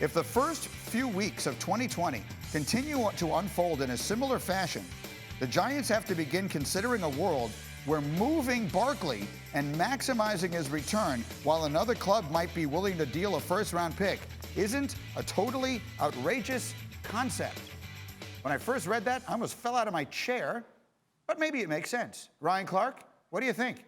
If the first few weeks of 2020 continue to unfold in a similar fashion, the Giants have to begin considering a world where moving Barkley and maximizing his return while another club might be willing to deal a first-round pick isn't a totally outrageous concept. When I first read that, I almost fell out of my chair, but maybe it makes sense. Ryan Clark, what do you think?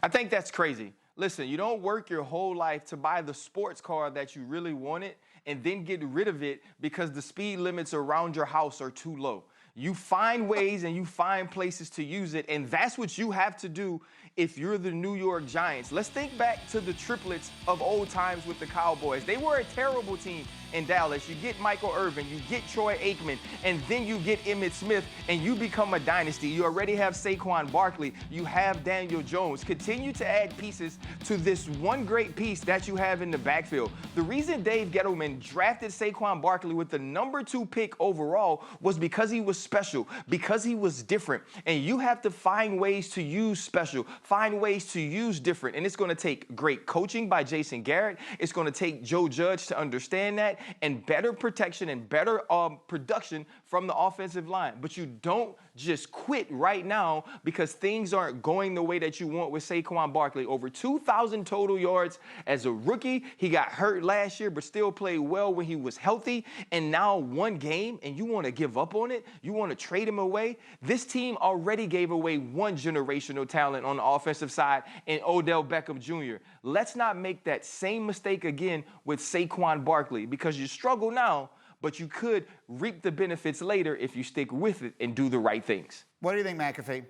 I think that's crazy. Listen, you don't work your whole life to buy the sports car that you really wanted and then get rid of it because the speed limits around your house are too low. You find ways and you find places to use it, and that's what you have to do if you're the New York Giants. Let's think back to the triplets of old times with the Cowboys. They were a terrible team in Dallas. You get Michael Irvin, you get Troy Aikman, and then you get Emmitt Smith, and you become a dynasty. You already have Saquon Barkley. You have Daniel Jones. Continue to add pieces to this one great piece that you have in the backfield. The reason Dave Gettleman drafted Saquon Barkley with the number 2 pick overall was because he was special, because he was different. And you have to find ways to use special, find ways to use different. And it's going to take great coaching by Jason Garrett. It's going to take Joe Judge to understand that, and better protection and better production from the offensive line. But you don't just quit right now because things aren't going the way that you want with Saquon Barkley. Over 2,000 total yards as a rookie. He got hurt last year, but still played well when he was healthy. And now one game, and you want to give up on it? You want to trade him away? This team already gave away one generational talent on the offensive side in Odell Beckham Jr. Let's not make that same mistake again with Saquon Barkley, because you struggle now, but you could reap the benefits later if you stick with it and do the right things. What do you think, McAfee?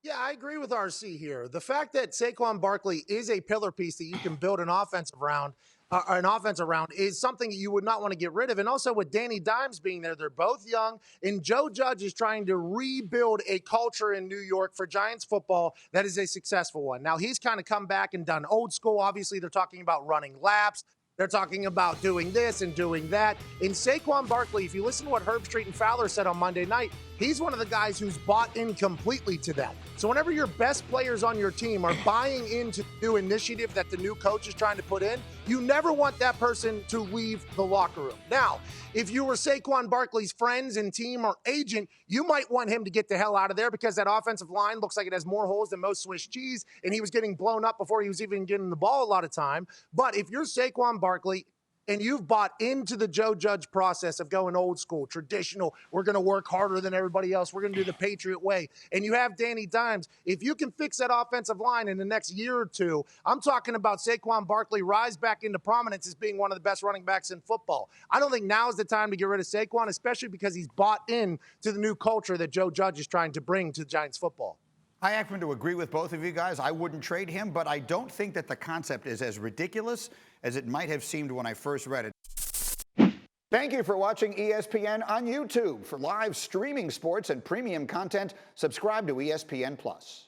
Yeah, I agree with RC here. The fact that Saquon Barkley is a pillar piece that you can build an offense around is something you would not want to get rid of. And also with Danny Dimes being there, they're both young, and Joe Judge is trying to rebuild a culture in New York for Giants football that is a successful one. Now, he's kind of come back and done old school. Obviously, they're talking about running laps. They're talking about doing this and doing that. In Saquon Barkley, if you listen to what Herb Street and Fowler said on Monday night, he's one of the guys who's bought in completely to that. So whenever your best players on your team are buying into the new initiative that the new coach is trying to put in, you never want that person to leave the locker room. Now, if you were Saquon Barkley's friends and team or agent, you might want him to get the hell out of there because that offensive line looks like it has more holes than most Swiss cheese, and he was getting blown up before he was even getting the ball a lot of time. But if you're Saquon Barkley and you've bought into the Joe Judge process of going old school, traditional, we're going to work harder than everybody else, we're going to do the Patriot way, and you have Danny Dimes, if you can fix that offensive line in the next year or two, I'm talking about Saquon Barkley rise back into prominence as being one of the best running backs in football. I don't think now is the time to get rid of Saquon, especially because he's bought in to the new culture that Joe Judge is trying to bring to Giants football. I happen to agree with both of you guys. I wouldn't trade him, but I don't think that the concept is as ridiculous as it might have seemed when I first read it. Thank you for watching ESPN on YouTube. For live streaming sports and premium content, subscribe to ESPN+.